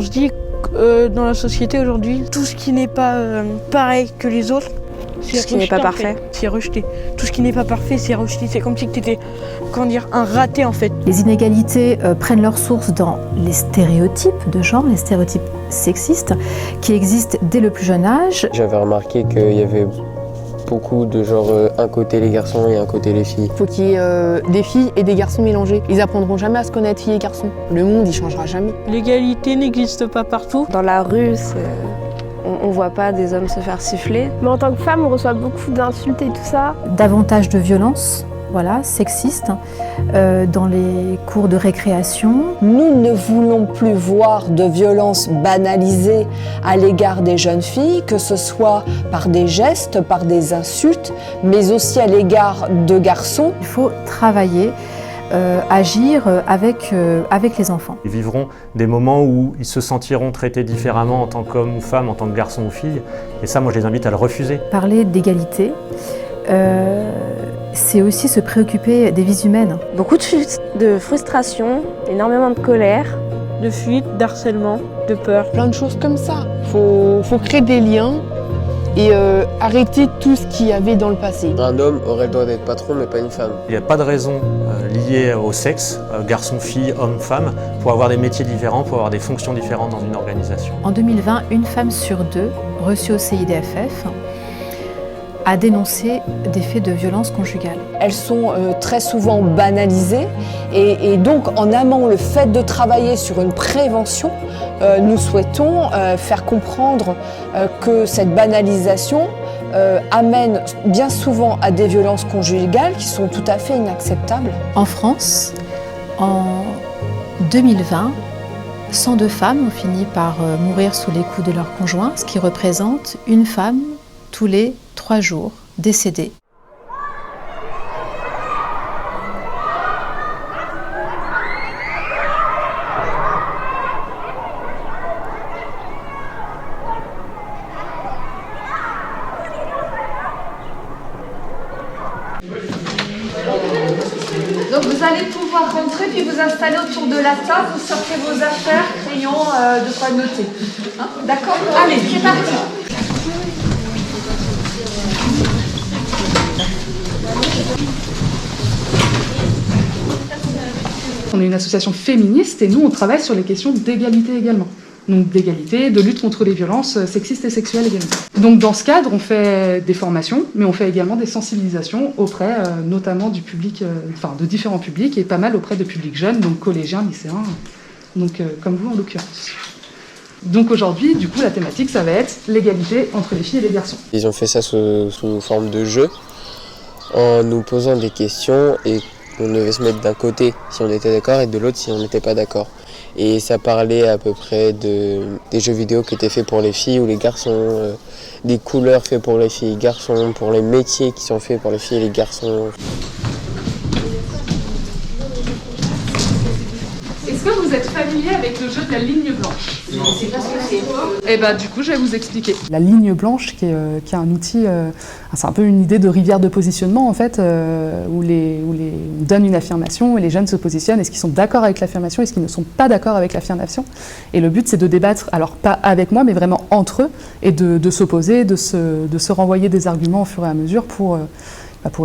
se dit dans la société aujourd'hui, tout ce qui n'est pas pareil que les autres, tout ce qui n'est pas parfait, c'est rejeté. Tout ce qui n'est pas parfait, c'est rejeté. C'est comme si tu étais, un raté en fait. Les inégalités prennent leur source dans les stéréotypes de genre, les stéréotypes sexistes qui existent dès le plus jeune âge. J'avais remarqué qu'il y avait beaucoup de genre un côté les garçons et un côté les filles. Il faut qu'il y ait des filles et des garçons mélangés. Ils apprendront jamais à se connaître filles et garçons. Le monde, il changera jamais. L'égalité n'existe pas partout. Dans la rue, on voit pas des hommes se faire siffler. Mais en tant que femme, on reçoit beaucoup d'insultes et tout ça. Davantage de violences, sexistes, dans les cours de récréation. Nous ne voulons plus voir de violences banalisées à l'égard des jeunes filles, que ce soit par des gestes, par des insultes, mais aussi à l'égard de garçons. Il faut travailler, agir avec les enfants. Ils vivront des moments où ils se sentiront traités différemment en tant qu'hommes ou femmes, en tant que garçons ou filles. Et ça, moi, je les invite à le refuser. Parler d'égalité, c'est aussi se préoccuper des vies humaines. Beaucoup de frustration, énormément de colère. De fuite, d'harcèlement, de peur. Plein de choses comme ça. Faut créer des liens et arrêter tout ce qu'il y avait dans le passé. Un homme aurait le droit d'être patron, mais pas une femme. Il n'y a pas de raison liée au sexe, garçon, fille, homme, femme, pour avoir des métiers différents, pour avoir des fonctions différentes dans une organisation. En 2020, une femme sur deux reçue au CIDFF a dénoncé des faits de violence conjugale. Elles sont très souvent banalisées et donc en amont, le fait de travailler sur une prévention, nous souhaitons faire comprendre que cette banalisation amène bien souvent à des violences conjugales qui sont tout à fait inacceptables. En France, en 2020, 102 femmes ont fini par mourir sous les coups de leur conjoint, ce qui représente une femme tous les 3 jours décédée. Donc vous allez pouvoir rentrer puis vous installer autour de la table, vous sortez vos affaires, crayons, de quoi noter. Hein, d'accord? Allez, c'est parti. On est une association féministe et nous on travaille sur les questions d'égalité également. Donc d'égalité, de lutte contre les violences sexistes et sexuelles également. Donc dans ce cadre, on fait des formations, mais on fait également des sensibilisations auprès notamment du public, de différents publics et pas mal auprès de publics jeunes, donc collégiens, lycéens, donc comme vous en l'occurrence. Donc aujourd'hui, du coup, la thématique, ça va être l'égalité entre les filles et les garçons. Ils ont fait ça sous forme de jeu, en nous posant des questions et on devait se mettre d'un côté si on était d'accord et de l'autre si on n'était pas d'accord. Et ça parlait à peu près des jeux vidéo qui étaient faits pour les filles ou les garçons, des couleurs faites pour les filles et les garçons, pour les métiers qui sont faits pour les filles et les garçons. Est-ce que vous êtes familier avec le jeu de la ligne blanche? Non. Je sais pas ce que c'est. Eh ben, du coup, je vais vous expliquer. La ligne blanche, qui est un outil, c'est un peu une idée de rivière de positionnement, en fait, où on donne une affirmation et les jeunes se positionnent. Est-ce qu'ils sont d'accord avec l'affirmation? Est-ce qu'ils ne sont pas d'accord avec l'affirmation? Et le but, c'est de débattre, alors pas avec moi, mais vraiment entre eux, et de s'opposer, de se renvoyer des arguments au fur et à mesure pour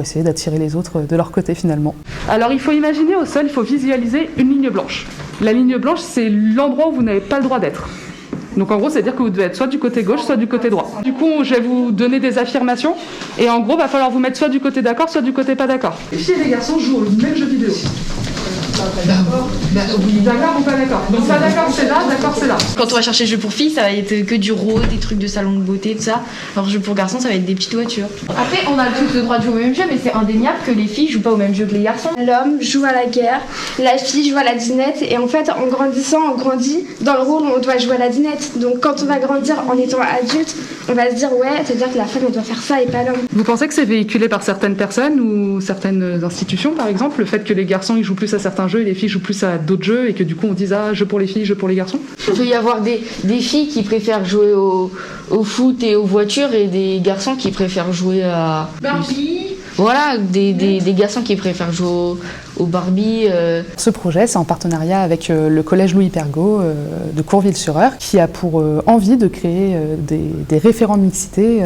essayer d'attirer les autres de leur côté finalement. Alors il faut imaginer au sol, il faut visualiser une ligne blanche. La ligne blanche, c'est l'endroit où vous n'avez pas le droit d'être. Donc en gros, c'est-à-dire que vous devez être soit du côté gauche, soit du côté droit. Du coup, je vais vous donner des affirmations et en gros, il va falloir vous mettre soit du côté d'accord, soit du côté pas d'accord. Les filles et les garçons jouent au même jeu vidéo. Oui, d'accord ou pas d'accord? Donc pas d'accord c'est là, d'accord c'est là. Quand on va chercher jeu pour filles, ça va être que du rose, des trucs de salon de beauté, tout ça. Alors jeu pour garçons, ça va être des petites voitures. Après, on a tous le droit de jouer au même jeu, mais c'est indéniable que les filles jouent pas au même jeu que les garçons. L'homme joue à la guerre, la fille joue à la dinette, et en fait, en grandissant, on grandit dans le rôle où on doit jouer à la dinette. Donc quand on va grandir en étant adulte, on va se dire ouais, c'est-à-dire que la femme elle doit faire ça et pas l'homme. Vous pensez que c'est véhiculé par certaines personnes ou certaines institutions par exemple, le fait que les garçons ils jouent plus à certains jeux et les filles jouent plus à d'autres jeux et que du coup on dise ah jeu pour les filles, jeu pour les garçons? Il peut y avoir des filles qui préfèrent jouer au foot et aux voitures et des garçons qui préfèrent jouer à... Barbie. Voilà, des garçons qui préfèrent jouer aux Barbie. Ce projet, c'est en partenariat avec le collège Louis Pergaud de Courville-sur-Eure, qui a pour envie de créer des référents mixité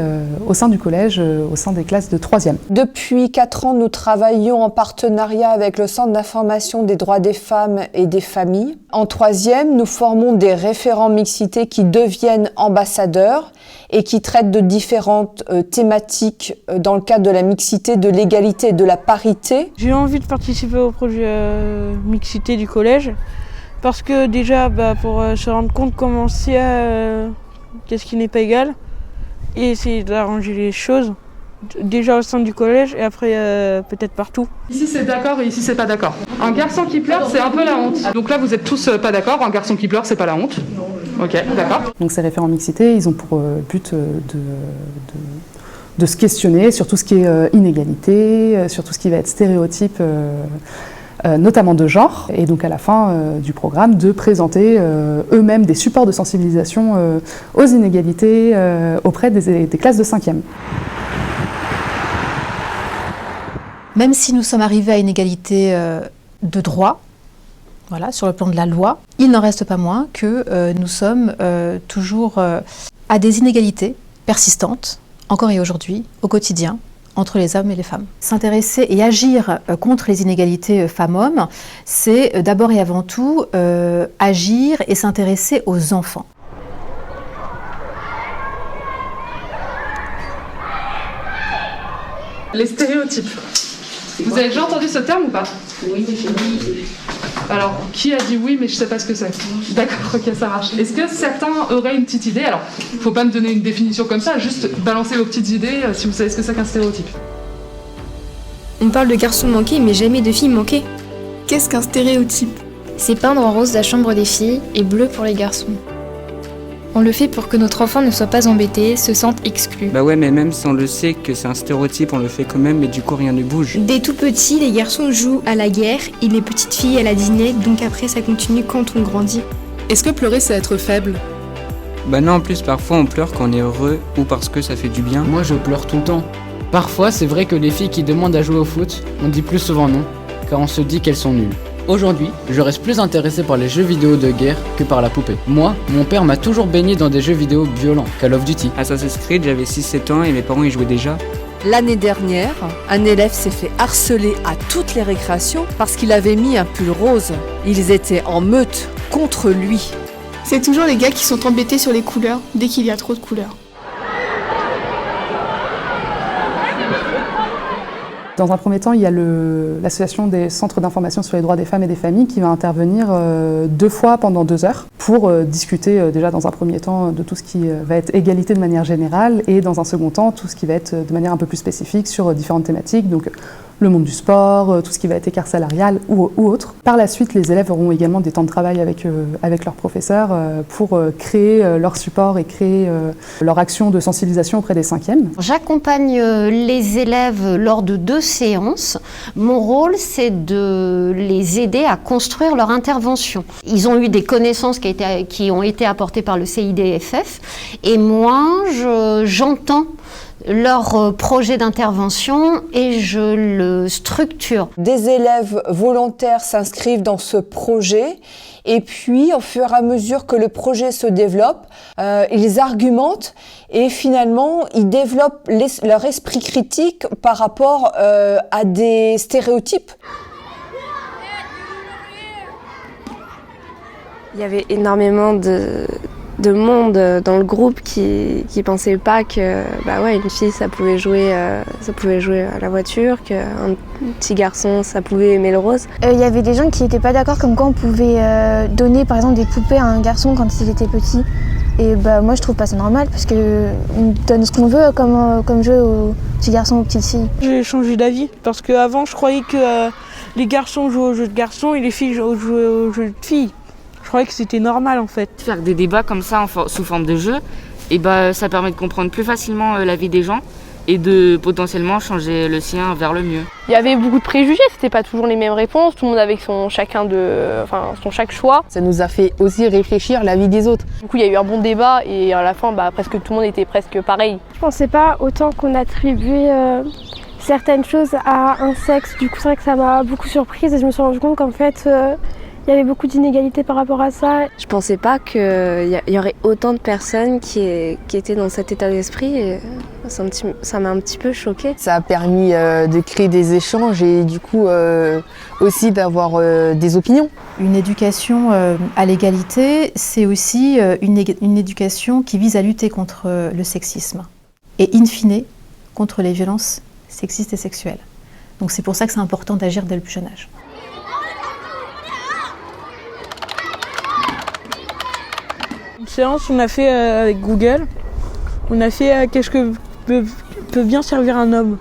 au sein du collège, au sein des classes de 3e. Depuis 4 ans, nous travaillons en partenariat avec le Centre d'information des droits des femmes et des familles. En 3e, nous formons des référents mixité qui deviennent ambassadeurs et qui traitent de différentes thématiques dans le cadre de la mixité, de l'égalité et de la parité. J'ai envie de participer au projet mixité du collège parce que déjà pour se rendre compte comment c'est, qu'est-ce qui n'est pas égal et essayer d'arranger les choses déjà au sein du collège et après peut-être partout. Ici c'est d'accord et ici c'est pas d'accord. Un garçon qui pleure, c'est un peu la honte. Donc là vous êtes tous pas d'accord, un garçon qui pleure c'est pas la honte. Ok, d'accord. Donc ces référents mixité, ils ont pour but de se questionner sur tout ce qui est inégalité, sur tout ce qui va être stéréotype, notamment de genre, et donc à la fin du programme de présenter eux-mêmes des supports de sensibilisation aux inégalités auprès des classes de 5e. Même si nous sommes arrivés à une égalité de droit, voilà, sur le plan de la loi, il n'en reste pas moins que nous sommes toujours à des inégalités persistantes, encore et aujourd'hui, au quotidien, entre les hommes et les femmes. S'intéresser et agir contre les inégalités femmes-hommes, c'est d'abord et avant tout agir et s'intéresser aux enfants. Les stéréotypes. Vous avez déjà entendu ce terme ou pas? Oui, mais j'ai dit. Alors, qui a dit oui, mais je sais pas ce que c'est? D'accord, ok, ça marche. Est-ce que certains auraient une petite idée? Alors, faut pas me donner une définition comme ça, juste balancer vos petites idées si vous savez ce que c'est qu'un stéréotype. On parle de garçons manqués, mais jamais de filles manquées. Qu'est-ce qu'un stéréotype? C'est peindre en rose la chambre des filles et bleu pour les garçons. On le fait pour que notre enfant ne soit pas embêté, se sente exclu. Bah ouais, mais même si on le sait que c'est un stéréotype, on le fait quand même, mais du coup rien ne bouge. Dès tout petit, les garçons jouent à la guerre et les petites filles à la dinette, donc après ça continue quand on grandit. Est-ce que pleurer c'est être faible? Bah non, en plus parfois on pleure quand on est heureux ou parce que ça fait du bien. Moi je pleure tout le temps. Parfois c'est vrai que les filles qui demandent à jouer au foot, on dit plus souvent non, car on se dit qu'elles sont nulles. Aujourd'hui, je reste plus intéressé par les jeux vidéo de guerre que par la poupée. Moi, mon père m'a toujours baigné dans des jeux vidéo violents, Call of Duty. Assassin's Creed, j'avais 6-7 ans et mes parents y jouaient déjà. L'année dernière, un élève s'est fait harceler à toutes les récréations parce qu'il avait mis un pull rose. Ils étaient en meute contre lui. C'est toujours les gars qui sont embêtés sur les couleurs dès qu'il y a trop de couleurs. Dans un premier temps, il y a l'association des centres d'information sur les droits des femmes et des familles qui va intervenir 2 fois pendant 2 heures pour discuter déjà dans un premier temps de tout ce qui va être égalité de manière générale et dans un second temps tout ce qui va être de manière un peu plus spécifique sur différentes thématiques, donc le monde du sport, tout ce qui va être écart salarial ou autre. Par la suite, les élèves auront également des temps de travail avec leurs professeurs pour créer leur support et créer leur action de sensibilisation auprès des 5e. J'accompagne les élèves lors de 2 séances. Mon rôle, c'est de les aider à construire leur intervention. Ils ont eu des connaissances qui ont été apportées par le CIDFF et moi, j'entends leur projet d'intervention et je le structure. Des élèves volontaires s'inscrivent dans ce projet et puis au fur et à mesure que le projet se développe, ils argumentent et finalement ils développent leur esprit critique par rapport à des stéréotypes. Il y avait énormément de monde dans le groupe qui pensait pas que une fille ça pouvait jouer à la voiture, qu'un petit garçon ça pouvait aimer le rose. Il y avait des gens qui n'étaient pas d'accord comme quoi on pouvait donner par exemple des poupées à un garçon quand il était petit. Et moi je trouve pas ça normal parce qu'on donne ce qu'on veut comme jeu aux petits garçons, aux petites filles. J'ai changé d'avis parce qu'avant je croyais que les garçons jouaient aux jeux de garçons et les filles jouaient aux jeux de filles. Je croyais que c'était normal en fait. Faire des débats comme ça sous forme de jeu, et ça permet de comprendre plus facilement la vie des gens et de potentiellement changer le sien vers le mieux. Il y avait beaucoup de préjugés, c'était pas toujours les mêmes réponses, tout le monde avait son chaque choix. Ça nous a fait aussi réfléchir la vie des autres. Du coup il y a eu un bon débat et à la fin presque tout le monde était presque pareil. Je pensais pas autant qu'on attribuait certaines choses à un sexe. Du coup, c'est vrai que ça m'a beaucoup surprise et je me suis rendu compte qu'en fait, il y avait beaucoup d'inégalités par rapport à ça. Je pensais pas qu'il y aurait autant de personnes qui étaient dans cet état d'esprit et ça m'a un petit peu choquée. Ça a permis de créer des échanges et du coup aussi d'avoir des opinions. Une éducation à l'égalité, c'est aussi une éducation qui vise à lutter contre le sexisme et in fine contre les violences sexistes et sexuelles. Donc c'est pour ça que c'est important d'agir dès le plus jeune âge. Une séance on a fait avec Google, on a fait qu'est-ce que peut bien servir un homme.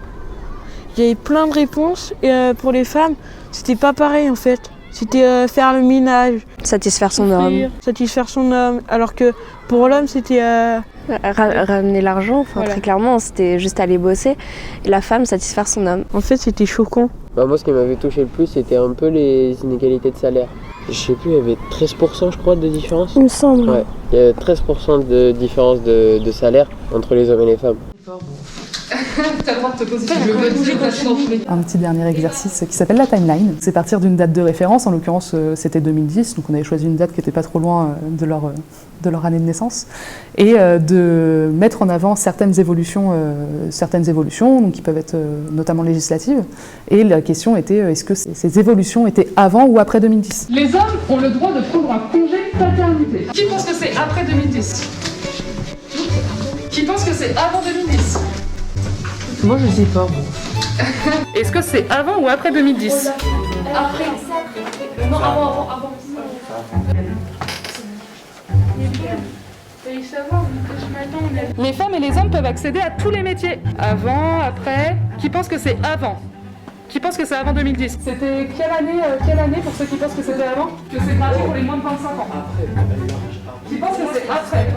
Il y avait plein de réponses et pour les femmes, c'était pas pareil en fait. C'était faire le ménage, satisfaire son homme, alors que pour l'homme c'était ramener l'argent, voilà. Très clairement, c'était juste aller bosser et la femme satisfaire son homme. En fait, c'était choquant. Moi, ce qui m'avait touché le plus, c'était un peu les inégalités de salaire. Je sais plus, il y avait 13% je crois de différence. Il me semble. Ouais, il y avait 13% de différence de salaire entre les hommes et les femmes. T'as le droit de te poser sur le vote. Un petit dernier exercice qui s'appelle la timeline. C'est partir d'une date de référence, en l'occurrence c'était 2010, donc on avait choisi une date qui n'était pas trop loin de leur année de naissance, et de mettre en avant certaines évolutions donc qui peuvent être notamment législatives. Et la question était, est-ce que ces évolutions étaient avant ou après 2010 ? Les hommes ont le droit de prendre un congé paternité. Qui pense que c'est après 2010 ? Qui pense que c'est avant 2010 ? Moi je sais pas. Est-ce que c'est avant ou après 2010 ? Après. Non, avant. Les femmes et les hommes peuvent accéder à tous les métiers. Avant, après. Qui pense que c'est avant ? Qui pense que c'est avant 2010 ? C'était quelle année pour ceux qui pensent que c'était avant ? Que c'est gratuit pour les moins de 25 ans. Qui pense que c'est après ?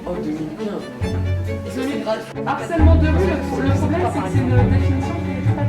Oh, 2015. Harcèlement de rue, le problème c'est que c'est une définition qui est très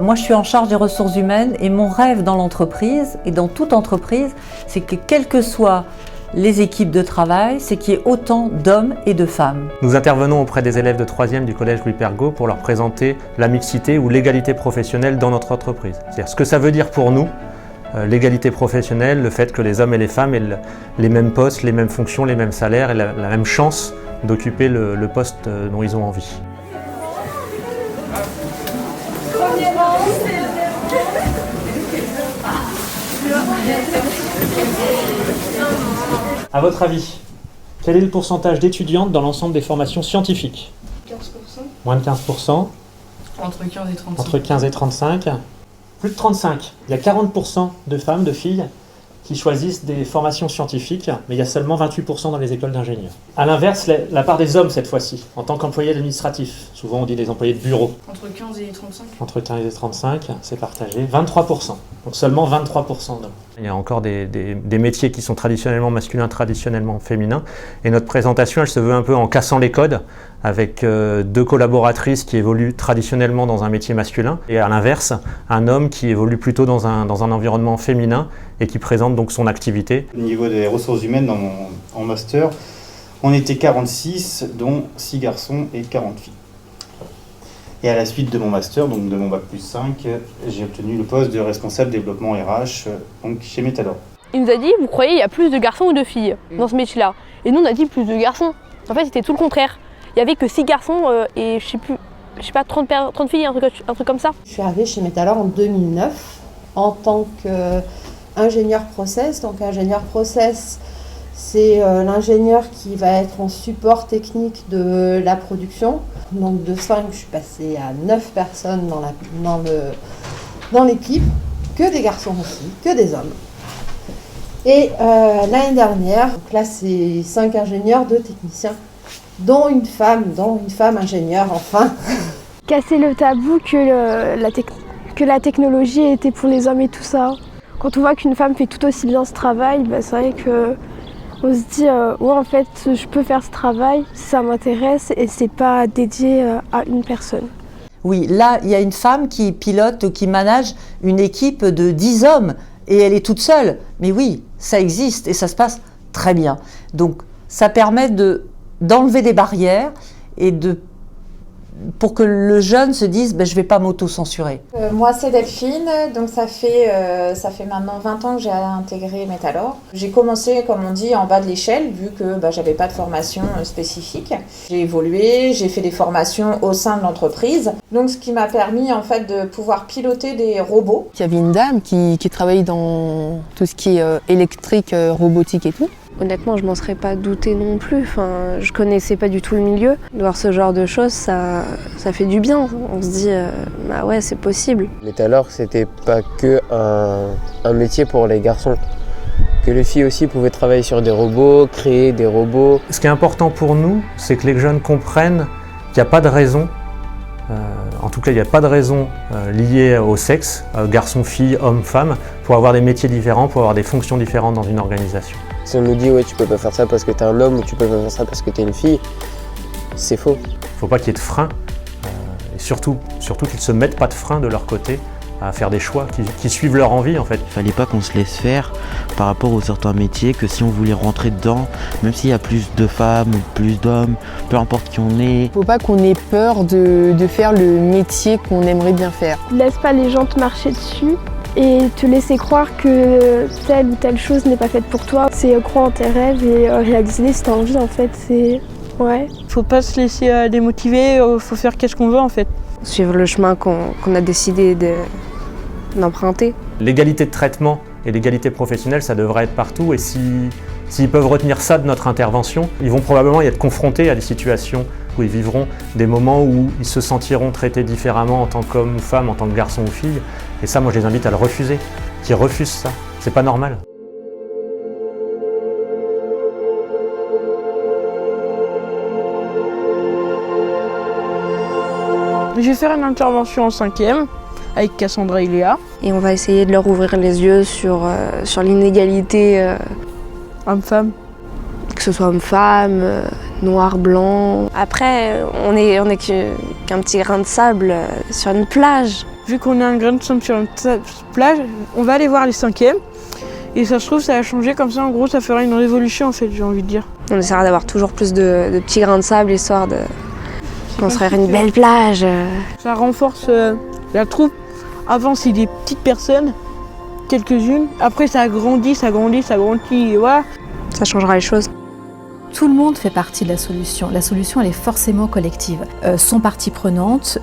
Moi, je suis en charge des ressources humaines et mon rêve dans l'entreprise, et dans toute entreprise, c'est que quelles que soient les équipes de travail, c'est qu'il y ait autant d'hommes et de femmes. Nous intervenons auprès des élèves de 3e du collège Louis Pergaud pour leur présenter la mixité ou l'égalité professionnelle dans notre entreprise. C'est-à-dire ce que ça veut dire pour nous, l'égalité professionnelle, le fait que les hommes et les femmes aient les mêmes postes, les mêmes fonctions, les mêmes salaires et la même chance d'occuper le poste dont ils ont envie. À votre avis, quel est le pourcentage d'étudiantes dans l'ensemble des formations scientifiques ? 15%. Moins de 15%. Entre 15 et 35. Entre 15 et 35. Plus de 35. Il y a 40% de femmes, de filles, qui choisissent des formations scientifiques, mais il y a seulement 28% dans les écoles d'ingénieurs. A l'inverse, la part des hommes cette fois-ci, en tant qu'employés administratifs, souvent on dit des employés de bureau. Entre 15 et 35. Entre 15 et 35, c'est partagé. 23%. Donc seulement 23% d'hommes. Il y a encore des métiers qui sont traditionnellement masculins, traditionnellement féminins. Et notre présentation, elle se veut un peu en cassant les codes, avec deux collaboratrices qui évoluent traditionnellement dans un métier masculin, et à l'inverse, un homme qui évolue plutôt dans un environnement féminin et qui présente donc son activité. Au niveau des ressources humaines en master, on était 46, dont 6 garçons et 40 filles. Et à la suite de mon master, donc de mon bac plus 5, j'ai obtenu le poste de responsable développement RH donc chez Métador. Il nous a dit, vous croyez il y a plus de garçons ou de filles dans ce métier-là? Et nous on a dit plus de garçons. En fait c'était tout le contraire. Il n'y avait que 6 garçons et je sais pas 30 filles, un truc comme ça. Je suis arrivée chez Métador en 2009 en tant qu'ingénieur process. Donc ingénieur process, c'est l'ingénieur qui va être en support technique de la production. Donc de 5, je suis passée à 9 personnes dans l'équipe, que des garçons aussi, que des hommes. Et l'année dernière, donc là c'est 5 ingénieurs, 2 techniciens, dont une femme ingénieure enfin. Casser le tabou que la technologie était pour les hommes et tout ça. Quand on voit qu'une femme fait tout aussi bien ce travail, bah, c'est vrai que on se dit ouais, en fait je peux faire ce travail si ça m'intéresse et c'est pas dédié à une personne. Oui, là il y a une femme qui pilote ou qui manage une équipe de 10 hommes et elle est toute seule. Mais oui, ça existe et ça se passe très bien. Donc ça permet d'enlever des barrières et pour que le jeune se dise ben, je ne vais pas m'auto-censurer. Moi c'est Delphine, donc ça fait maintenant 20 ans que j'ai intégré Metalor. J'ai commencé comme on dit en bas de l'échelle vu que j'avais pas de formation spécifique. J'ai évolué, j'ai fait des formations au sein de l'entreprise. Donc ce qui m'a permis en fait de pouvoir piloter des robots. Il y avait une dame qui travaillait dans tout ce qui est électrique, robotique et tout. Honnêtement, je m'en serais pas doutée non plus. Enfin, je connaissais pas du tout le milieu. De voir ce genre de choses, ça fait du bien. On se dit, bah ouais, c'est possible. Metalor, c'était pas que un métier pour les garçons. Que les filles aussi pouvaient travailler sur des robots, créer des robots. Ce qui est important pour nous, c'est que les jeunes comprennent qu'il n'y a pas de raison, en tout cas il n'y a pas de raison liée au sexe, garçon, fille, homme, femme, pour avoir des métiers différents, pour avoir des fonctions différentes dans une organisation. Si on nous dit ouais tu peux pas faire ça parce que t'es un homme ou tu peux pas faire ça parce que t'es une fille, c'est faux. Il ne faut pas qu'il y ait de frein, et surtout qu'ils ne se mettent pas de frein de leur côté à faire des choix qui suivent leur envie en fait. Il fallait pas qu'on se laisse faire par rapport aux certains métiers, que si on voulait rentrer dedans, même s'il y a plus de femmes ou plus d'hommes, peu importe qui on est. Il faut pas qu'on ait peur de faire le métier qu'on aimerait bien faire. Laisse pas les gens te marcher dessus et te laisser croire que telle ou telle chose n'est pas faite pour toi. C'est croire en tes rêves et réaliser si t'as envie en fait. Ouais. Faut pas se laisser démotiver, faut faire qu'est-ce qu'on veut en fait. Suivre le chemin qu'on a décidé d'emprunter. L'égalité de traitement et l'égalité professionnelle, ça devrait être partout et s'ils peuvent retenir ça de notre intervention, ils vont probablement y être confrontés à des situations où ils vivront des moments où ils se sentiront traités différemment en tant qu'homme ou femme, en tant que garçon ou fille. Et ça, moi, je les invite à le refuser, qu'ils refusent ça. C'est pas normal. Je vais faire une intervention en 5e avec Cassandra et Léa. Et on va essayer de leur ouvrir les yeux sur l'inégalité homme-femme. Que ce soit homme-femme, noir, blanc. Après, on est qu'un petit grain de sable sur une plage. Vu qu'on est un grain de sable sur une plage, on va aller voir les 5e. Et ça se trouve, ça va changer comme ça. En gros, ça fera une révolution en fait, j'ai envie de dire. On essaiera d'avoir toujours plus de petits grains de sable, histoire de construire une belle plage. Ça renforce la troupe. Avant, c'est des petites personnes, quelques-unes. Après, ça grandit, et voilà. Ça changera les choses. Tout le monde fait partie de la solution. La solution, elle est forcément collective. Sont parties prenantes,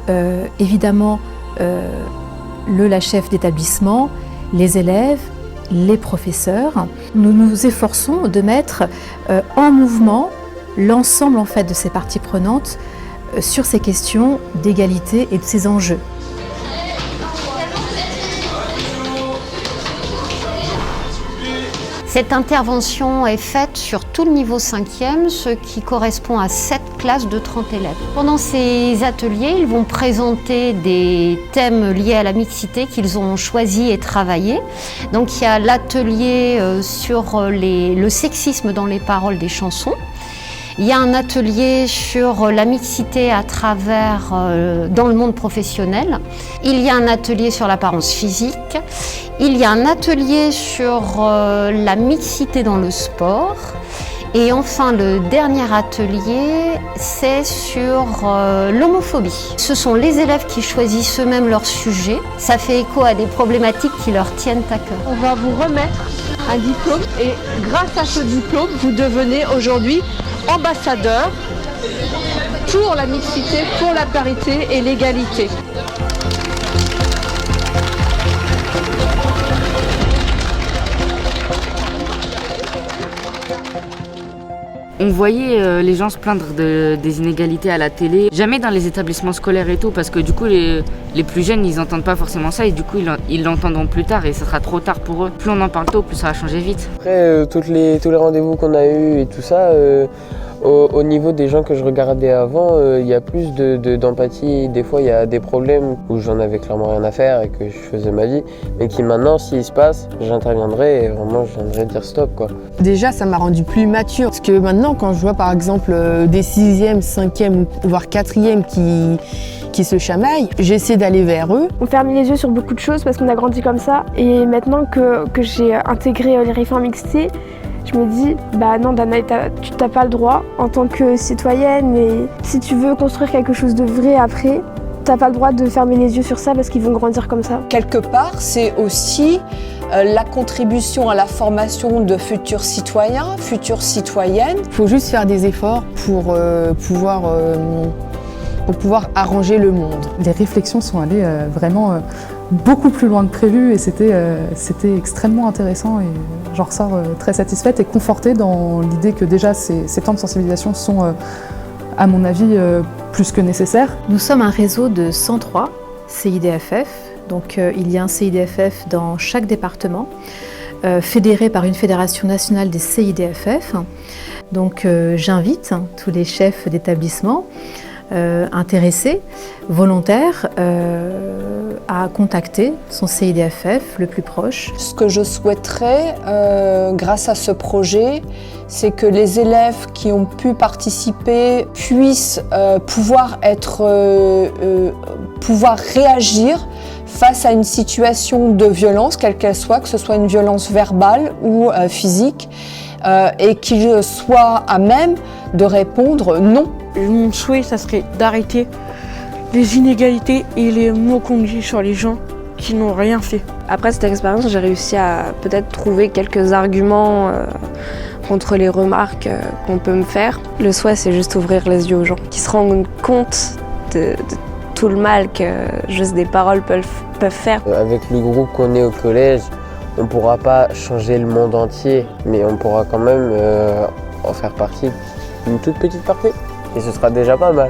évidemment, la chef d'établissement, les élèves, les professeurs. Nous nous efforçons de mettre en mouvement l'ensemble en fait de ces parties prenantes sur ces questions d'égalité et de ces enjeux. Cette intervention est faite sur tout le niveau 5e, ce qui correspond à 7 classes de 30 élèves. Pendant ces ateliers, ils vont présenter des thèmes liés à la mixité qu'ils ont choisi et travaillé. Donc il y a l'atelier sur le sexisme dans les paroles des chansons. Il y a un atelier sur la mixité à travers dans le monde professionnel. Il y a un atelier sur l'apparence physique. Il y a un atelier sur la mixité dans le sport. Et enfin, le dernier atelier, c'est sur l'homophobie. Ce sont les élèves qui choisissent eux-mêmes leur sujet. Ça fait écho à des problématiques qui leur tiennent à cœur. On va vous remettre un diplôme et grâce à ce diplôme, vous devenez aujourd'hui ambassadeur pour la mixité, pour la parité et l'égalité. On voyait les gens se plaindre des inégalités à la télé, jamais dans les établissements scolaires et tout, parce que du coup les plus jeunes ils n'entendent pas forcément ça et du coup ils l'entendront plus tard et ça sera trop tard pour eux. Plus on en parle tôt, plus ça va changer vite. Après tous les rendez-vous qu'on a eus et tout ça, Au niveau des gens que je regardais avant, il y a plus d'empathie. Des fois, il y a des problèmes où j'en avais clairement rien à faire et que je faisais ma vie, mais qui maintenant, s'il se passe, j'interviendrai et vraiment, je viendrai dire stop, quoi. Déjà, ça m'a rendu plus mature. Parce que maintenant, quand je vois par exemple des 6e, 5e, voire 4e qui se chamaillent, j'essaie d'aller vers eux. On ferme les yeux sur beaucoup de choses parce qu'on a grandi comme ça. Et maintenant que j'ai intégré les réformes mixtes, je me dis, bah non Danae, tu n'as pas le droit en tant que citoyenne, et si tu veux construire quelque chose de vrai après, t'as pas le droit de fermer les yeux sur ça parce qu'ils vont grandir comme ça. Quelque part, c'est aussi la contribution à la formation de futurs citoyens, futures citoyennes. Il faut juste faire des efforts pour pouvoir arranger le monde. Les réflexions sont allées vraiment beaucoup plus loin que prévu et c'était extrêmement intéressant et j'en ressors très satisfaite et confortée dans l'idée que déjà ces temps de sensibilisation sont, à mon avis, plus que nécessaires. Nous sommes un réseau de 103 CIDFF, donc il y a un CIDFF dans chaque département, fédéré par une fédération nationale des CIDFF. Donc j'invite tous les chefs d'établissement intéressés, volontaires, à contacter son CIDFF le plus proche. Ce que je souhaiterais, grâce à ce projet, c'est que les élèves qui ont pu participer puissent pouvoir réagir face à une situation de violence, quelle qu'elle soit, que ce soit une violence verbale ou physique, et qu'ils soient à même de répondre non. Mon souhait, ça serait d'arrêter les inégalités et les mots qu'on dit sur les gens qui n'ont rien fait. Après cette expérience, j'ai réussi à peut-être trouver quelques arguments contre les remarques qu'on peut me faire. Le souhait, c'est juste ouvrir les yeux aux gens, qui se rendent compte de tout le mal que juste des paroles peuvent faire. Avec le groupe qu'on est au collège, on ne pourra pas changer le monde entier, mais on pourra quand même en faire partie, une toute petite partie. Et ce sera déjà pas mal.